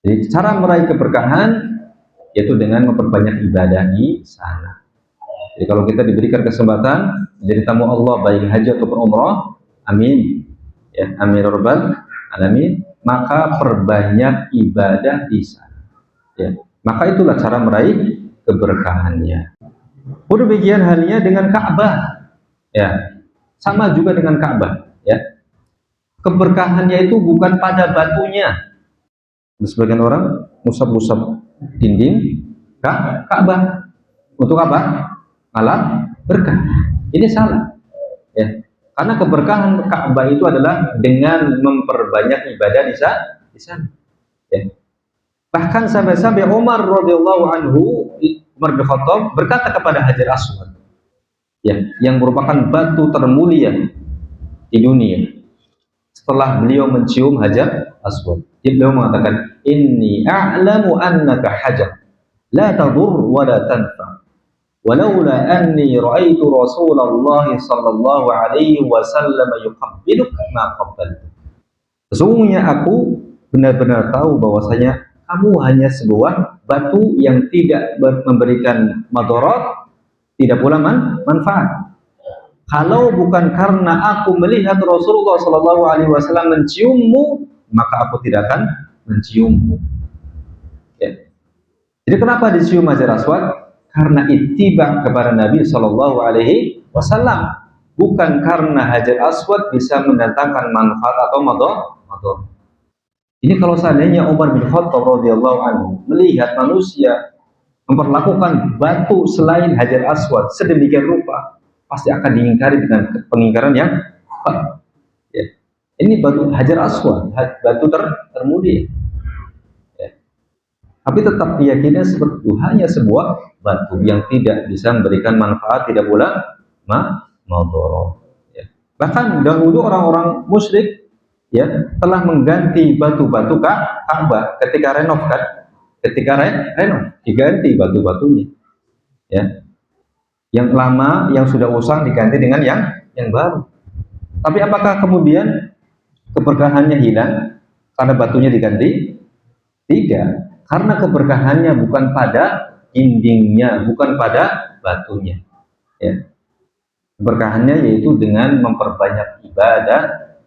Jadi cara meraih keberkahan yaitu dengan memperbanyak ibadah di sana. Jadi kalau kita diberikan kesempatan menjadi tamu Allah baik haji ataupun umrah, amin, ya, amin ya rabbal alamin, maka perbanyak ibadah di sana, ya. Maka itulah cara meraih keberkahannya. Demikian halnya dengan Ka'bah, ya, sama juga dengan Ka'bah, ya. Keberkahannya itu bukan pada batunya. Sebagian orang musab-musab dinding Ka'bah untuk apa? Alam berkah. Ini salah, ya. Karena keberkahan Ka'bah itu adalah dengan memperbanyak ibadah di sana, ya. Bahkan sampai Umar radhiyallahu anhu, Umar bin Khattab berkata kepada Hajar Aswad, ya, yang merupakan batu termulia di dunia. Setelah beliau mencium Hajar Aswad, beliau mengatakan, inni a'lamu annaka hajar la tadur wa la tanfa walaula anni ra'aitu Rasulullah sallallahu alaihi wasallam yuqabbiluk ma qabbaltu. Sesungguhnya aku benar-benar tahu bahwasanya kamu hanya sebuah batu yang tidak memberikan madarat, tidak pula manfaat. Kalau bukan karena aku melihat Rasulullah sallallahu alaihi wasallam menciummu, maka aku tidak akan menciummu, ya. Jadi kenapa dicium Hajar Aswad? Karena ittiba kepada Nabi sallallahu alaihi wasallam, bukan karena Hajar Aswad bisa mendatangkan manfaat atau madarat. Ini kalau seandainya Umar bin Khattab radhiyallahu anhu melihat manusia memperlakukan batu selain Hajar Aswad sedemikian rupa, pasti akan diingkari dengan pengingkaran yang, ya. Ini batu Hajar Aswad, batu termulia, ya. Tapi tetap keyakinan seperti itu, hanya sebuah batu yang tidak bisa memberikan manfaat, tidak pula madarat, ya. Bahkan dahulu orang-orang musyrik, ya, telah mengganti batu-batu Ka'bah ketika renov, kan? Ketika renov diganti batu-batunya, ya. Yang lama, yang sudah usang diganti dengan yang baru. Tapi apakah kemudian keberkahannya hilang karena batunya diganti? Tidak, karena keberkahannya bukan pada dindingnya, bukan pada batunya, ya. Keberkahannya yaitu dengan memperbanyak ibadah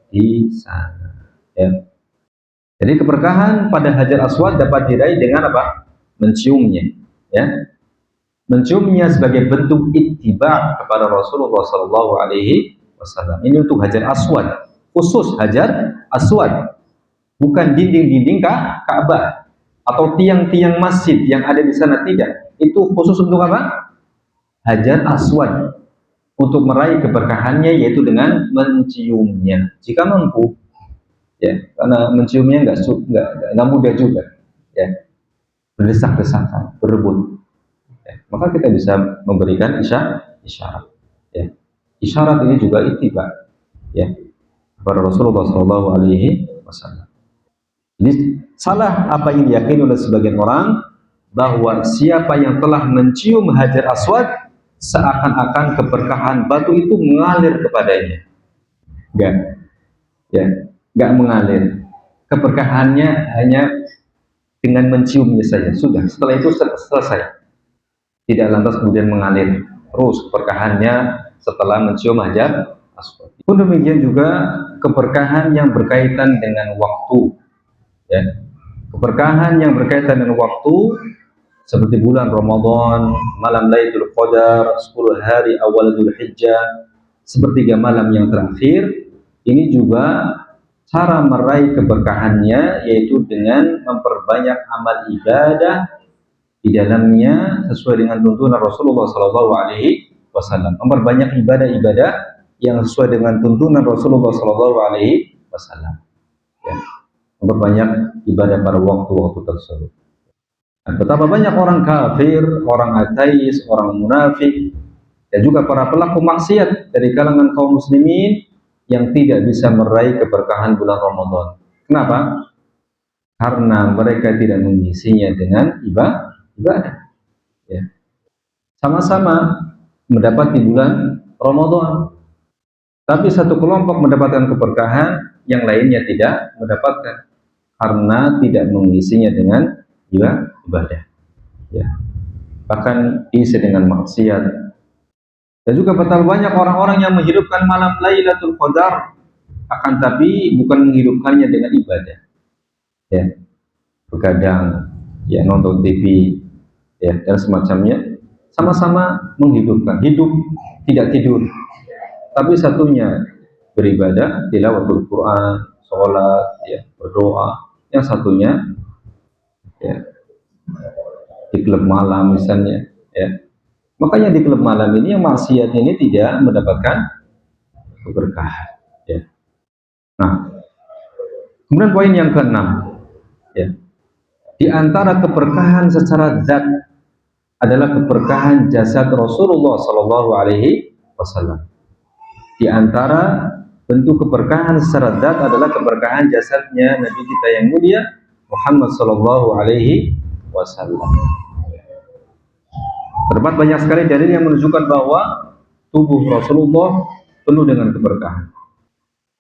di sana. Ya. Jadi keberkahan pada Hajar Aswad dapat diraih dengan apa? Menciumnya. Ya. Menciumnya sebagai bentuk ittiba kepada Rasulullah Sallallahu Alaihi Wasallam. Ini untuk Hajar Aswad, khusus Hajar Aswad, bukan dinding-dinding Ka'bah atau tiang-tiang masjid yang ada di sana, tidak. Itu khusus untuk apa? Hajar Aswad, untuk meraih keberkahannya yaitu dengan menciumnya jika mampu. Ya, karena menciumnya nggak mudah juga. Ya, berdesak-desakan, berebut. Ya, maka kita bisa memberikan isyarat. Ya. Isyarat ini juga ittiba, ya, kepada Rasulullah Shallallahu Alaihi Wasallam. Jadi salah apa yang diyakini oleh sebagian orang bahwa siapa yang telah mencium Hajar Aswad seakan-akan keberkahan batu itu mengalir kepadanya. Enggak, ya, enggak mengalir. Keberkahannya hanya dengan menciumnya saja, sudah. Setelah itu selesai. Tidak lantas kemudian mengalir terus keberkahannya setelah mencium Hajar Aswad. Pun demikian juga keberkahan yang berkaitan dengan waktu, ya. Keberkahan yang berkaitan dengan waktu seperti bulan Ramadan, malam Lailatul Qadar, 10 hari awal Dzulhijjah, sepertiga malam yang terakhir, ini juga cara meraih keberkahannya yaitu dengan memperbanyak amal ibadah di dalamnya sesuai dengan tuntunan Rasulullah Sallallahu Alaihi Wasallam. Memperbanyak ibadah-ibadah yang sesuai dengan tuntunan Rasulullah Sallallahu Alaihi Wasallam. Ya. Memperbanyak ibadah pada waktu-waktu tersebut. Dan betapa banyak orang kafir, orang ateis, orang munafik, dan juga para pelaku maksiat dari kalangan kaum muslimin yang tidak bisa meraih keberkahan bulan Ramadan. Kenapa? Karena mereka tidak mengisinya dengan ibadah. Ya. Sama-sama mendapat di bulan Ramadan, tapi satu kelompok mendapatkan keberkahan, yang lainnya tidak mendapatkan karena tidak mengisinya dengan ibadah. Ya. Bahkan isi dengan maksiat. Dan juga betapa banyak orang-orang yang menghidupkan malam Lailatul Qadar, akan tapi bukan menghidupkannya dengan ibadah. Ya. Begadang, ya, nonton TV, ya, dan semacamnya, sama-sama menghidupkan, hidup tidak tidur, tapi satunya beribadah, tilawatul Quran, sholat, ya, berdoa, yang satunya, ya, di klub malam misalnya, ya. Makanya di klub malam ini yang maksiat ini tidak mendapatkan keberkahan, ya. Nah, kemudian poin yang keenam, ya, di antara keberkahan secara zat adalah keberkahan jasad Rasulullah Sallallahu Alaihi Wasallam. Di antara bentuk keberkahan secara zat adalah keberkahan jasadnya Nabi kita yang mulia Muhammad Sallallahu Alaihi Wasallam. Terdapat banyak sekali dalil yang menunjukkan bahwa tubuh Rasulullah penuh dengan keberkahan.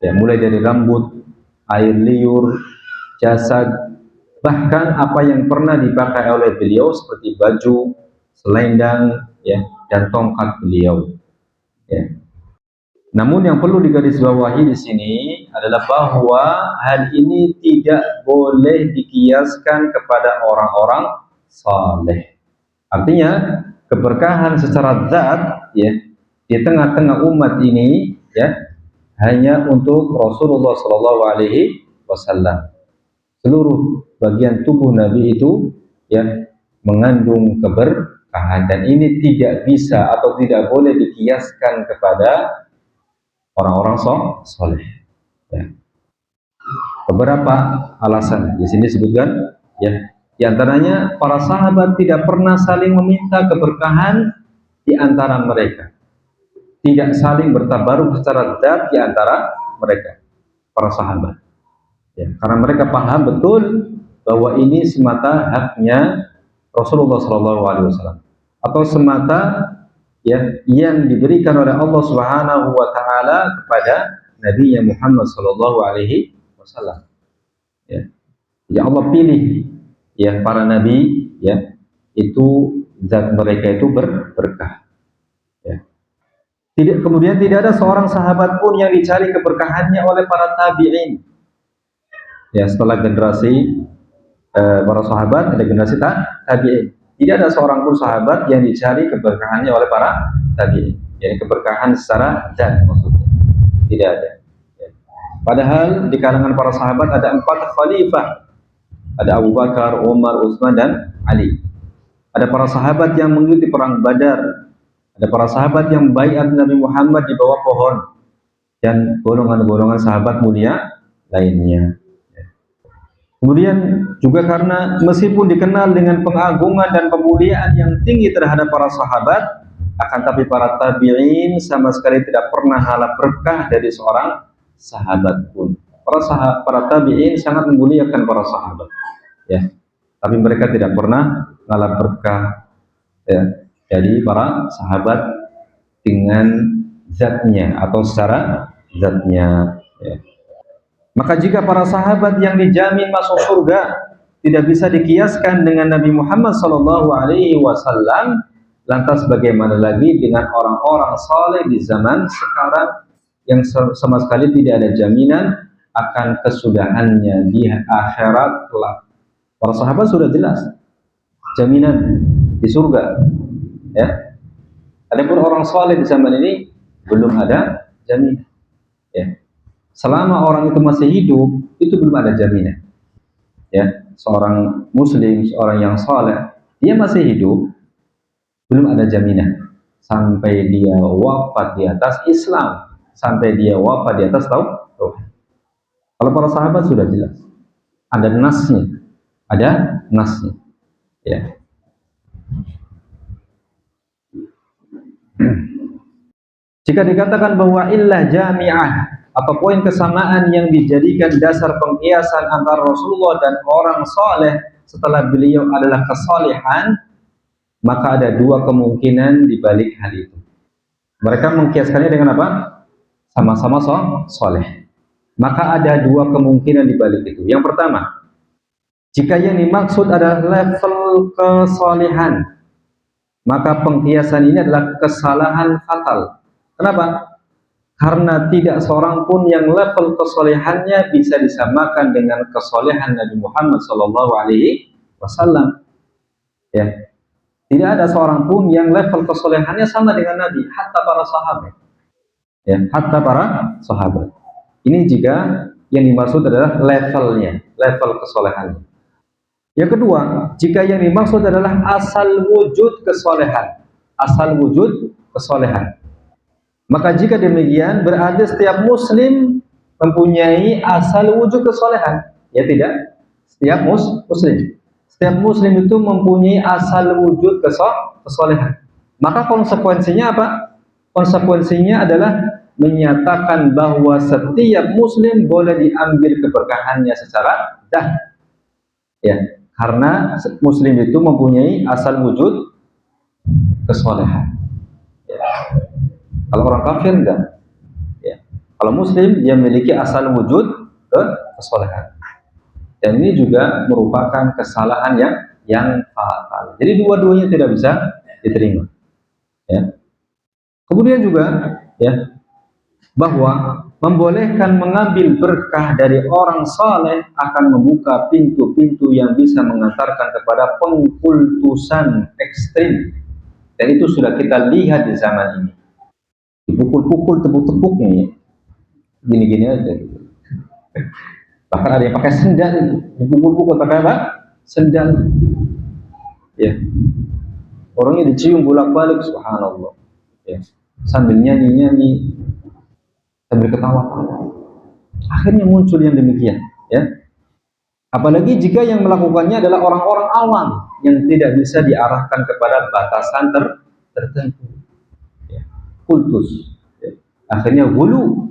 Ya, mulai dari rambut, air liur, jasad, bahkan apa yang pernah dipakai oleh beliau seperti baju, selendang, ya, dan tongkat beliau. Ya. Namun yang perlu digarisbawahi di sini adalah bahwa hal ini tidak boleh dikiaskan kepada orang-orang saleh. Artinya keberkahan secara zat, ya, di tengah-tengah umat ini, ya, hanya untuk Rasulullah Shallallahu Alaihi Wasallam. Seluruh bagian tubuh Nabi itu, ya, mengandung keberkahan, dan ini tidak bisa atau tidak boleh dikiaskan kepada orang-orang soleh. Ya. Beberapa alasan di sini disebutkan, ya, di antaranya para sahabat tidak pernah saling meminta keberkahan di antara mereka, tidak saling bertabaruk secara zat di antara mereka, para sahabat. Ya, karena mereka paham betul bahwa ini semata haknya Rasulullah SAW, atau semata, ya, yang diberikan oleh Allah Subhanahu wa taala kepada Nabi Muhammad sallallahu alaihi wasallam. Ya. Ya, Allah pilih, ya, para nabi, ya, itu zat mereka itu berkah. Ya. Kemudian tidak ada seorang sahabat pun yang dicari keberkahannya oleh para tabi'in. Ya, setelah generasi para sahabat ada generasi tabi'in. Tidak ada seorang pun sahabat yang dicari keberkahannya oleh para tabi'in. Yani keberkahan secara zat maksudnya. Tidak ada. Ya. Padahal di kalangan para sahabat ada 4 khalifah. Ada Abu Bakar, Umar, Utsman dan Ali. Ada para sahabat yang mengikuti perang Badar. Ada para sahabat yang baiat Nabi Muhammad di bawah pohon dan golongan-golongan sahabat mulia lainnya. Kemudian juga karena meskipun dikenal dengan pengagungan dan pemuliaan yang tinggi terhadap para sahabat, akan tapi para tabi'in sama sekali tidak pernah kalah berkah dari seorang sahabat pun. Para tabi'in sangat memuliakan para sahabat, ya. Tapi mereka tidak pernah kalah berkah, ya, dari para sahabat dengan zatnya atau secara zatnya, ya. Maka jika para sahabat yang dijamin masuk surga tidak bisa dikiaskan dengan Nabi Muhammad SAW, lantas bagaimana lagi dengan orang-orang saleh di zaman sekarang yang sama sekali tidak ada jaminan akan kesudahannya di akhirat kelak. Para sahabat sudah jelas jaminan di surga, ya. Adapun orang saleh di zaman ini belum ada jaminan, ya. Selama orang itu masih hidup, itu belum ada jaminan. Ya, seorang muslim, seorang yang saleh, dia masih hidup, belum ada jaminan sampai dia wafat di atas Islam, sampai dia wafat di atas tauhid. Kalau para sahabat sudah jelas, ada nasnya, ya. Jika dikatakan bahwa illah jami'ah atau poin kesamaan yang dijadikan dasar pengkiasan antara Rasulullah dan orang soleh setelah beliau adalah kesalehan, maka ada 2 kemungkinan di balik hal itu. Mereka mengkiaskannya dengan apa? Sama-sama soleh. Maka ada 2 kemungkinan di balik itu. Yang pertama, jika yang dimaksud adalah level kesalehan, maka pengkiasan ini adalah kesalahan fatal. Kenapa? Karena tidak seorang pun yang level kesolehannya bisa disamakan dengan kesolehan Nabi Muhammad SAW. Ya, tidak ada seorang pun yang level kesolehannya sama dengan Nabi, hatta para sahabat. Ya, hatta para sahabat. Ini jika yang dimaksud adalah levelnya, level kesolehannya. Yang kedua, jika yang dimaksud adalah asal wujud kesolehan, maka jika demikian berarti setiap muslim mempunyai asal wujud kesolehan. Ya tidak? Setiap muslim. Setiap muslim itu mempunyai asal wujud kesolehan. Maka konsekuensinya apa? Konsekuensinya adalah menyatakan bahwa setiap muslim boleh diambil keberkahannya secara dah. Ya, karena muslim itu mempunyai asal wujud kesolehan. Ya. Kalau orang kafir enggak. Ya. Kalau muslim dia memiliki asal wujud kesolehan. Dan ini juga merupakan kesalahan yang fatal. Jadi dua-duanya tidak bisa diterima. Ya. Kemudian juga ya bahwa membolehkan mengambil berkah dari orang saleh akan membuka pintu-pintu yang bisa mengantarkan kepada pengkultusan ekstrim. Dan itu sudah kita lihat di zaman ini. Dipukul-pukul, tepuk-tepuknya gini-gini aja gitu. Bahkan ada yang pakai sendal itu, dipukul-pukul pakai apa? Sendal. Ya. Orangnya dicium bolak-balik, subhanallah. Ya. Sambil nyanyi-nyanyi, sambil ketawa-tawa. Akhirnya muncul yang demikian, ya. Apalagi jika yang melakukannya adalah orang-orang awam yang tidak bisa diarahkan kepada batasan tertentu. Kultus, ya. Akhirnya hulu,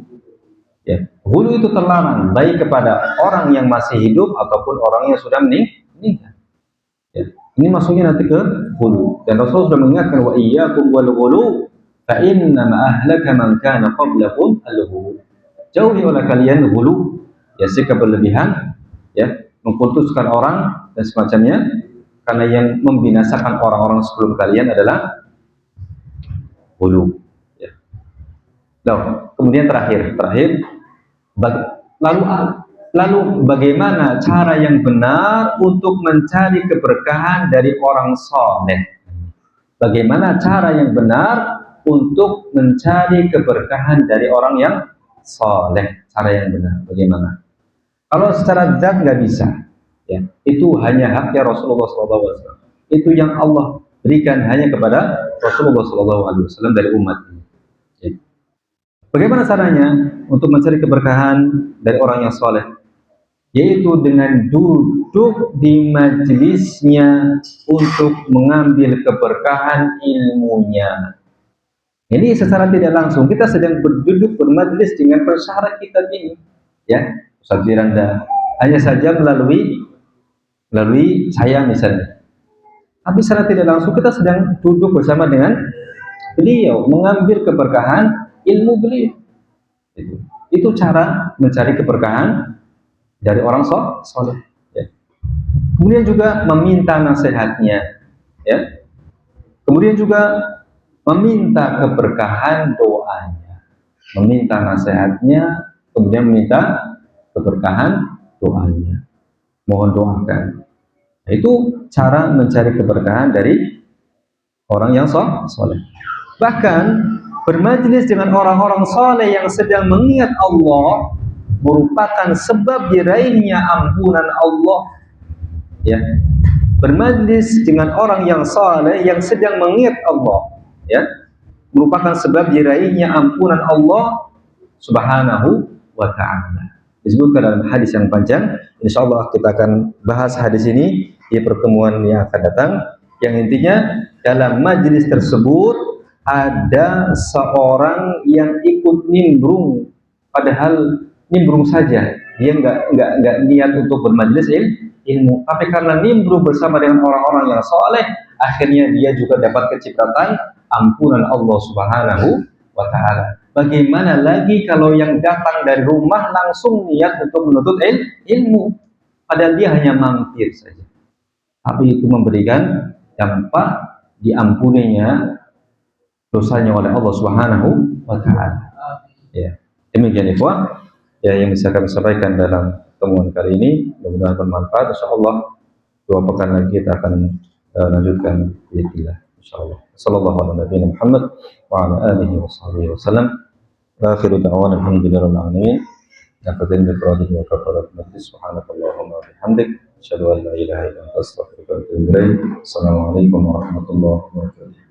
ya. Hulu itu terlarang baik kepada orang yang masih hidup ataupun orang yang sudah meninggal. Ya. Ini maksudnya nanti ke hulu. Dan Rasul sudah mengingatkan wa iyyakum wal ghulu fa inna ma ahlaka man kana qablakum al-ghulu. Jauhi oleh kalian hulu, ya, sikap berlebihan, ya, mengkultuskan orang dan semacamnya, karena yang membinasakan orang-orang sebelum kalian adalah hulu. Loh, kemudian terakhir, lalu bagaimana cara yang benar untuk mencari keberkahan dari orang soleh? Bagaimana cara yang benar untuk mencari keberkahan dari orang yang soleh? Cara yang benar, bagaimana? Kalau secara zat nggak bisa, ya, itu hanya haknya Rasulullah SAW. Itu yang Allah berikan hanya kepada Rasulullah SAW dari umat ini. Ya. Bagaimana caranya untuk mencari keberkahan dari orang yang soleh? Yaitu dengan duduk di majelisnya untuk mengambil keberkahan ilmunya. Ini secara tidak langsung kita sedang berduduk bermajelis dengan persyarat kita ini, ya, Ustaz Firanda, hanya saja melalui saya misalnya. Tapi secara tidak langsung kita sedang duduk bersama dengan beliau, mengambil keberkahan ilmu beliau. Itu cara mencari keberkahan dari orang soleh. Ya. Kemudian juga meminta nasihatnya, ya. Kemudian juga meminta keberkahan doanya, meminta nasihatnya, kemudian meminta keberkahan doanya, mohon doakan. Nah, itu cara mencari keberkahan dari orang yang soleh. Bahkan bermajelis dengan orang-orang soleh yang sedang mengingat Allah merupakan sebab diraihnya ampunan Allah. Ya, bermajlis dengan orang yang saleh yang sedang mengingat Allah, ya, merupakan sebab diraihnya ampunan Allah Subhanahu wa taala. Disebutkan dalam hadis yang panjang. Insyaallah kita akan bahas hadis ini di pertemuan yang akan datang. Yang intinya dalam majlis tersebut ada seorang yang ikut nimbrung, padahal nimbrung saja, dia nggak niat untuk bermajlis ilmu, tapi karena nimbrung bersama dengan orang-orang yang soleh, akhirnya dia juga dapat kecipratan ampunan Allah Subhanahu wa taala. Bagaimana lagi kalau yang datang dari rumah langsung niat untuk menuntut ilmu, padahal dia hanya mampir saja, tapi itu memberikan dampak diampuninya dosanya oleh Allah Subhanahu wa taala. Ya, demikian ikhwah ya yang bisa kami sampaikan dalam pertemuan kali ini, mudah-mudahan bermanfaat. Insyaallah dua pekan lagi kita akan lanjutkan biidznillah insyaallah. Sallallahu alaihi Muhammad wa ala alihi washabihi wasallam. Akhiru da'wana alhamdulillahil alamin. Nafadhin bi qawlihi wa kafarat majlis subhanakallahumma wa bihamdik asyhadu an la ilaha illa anta astaghfiruka wa atubu ilaik. Assalamualaikum warahmatullahi wabarakatuh.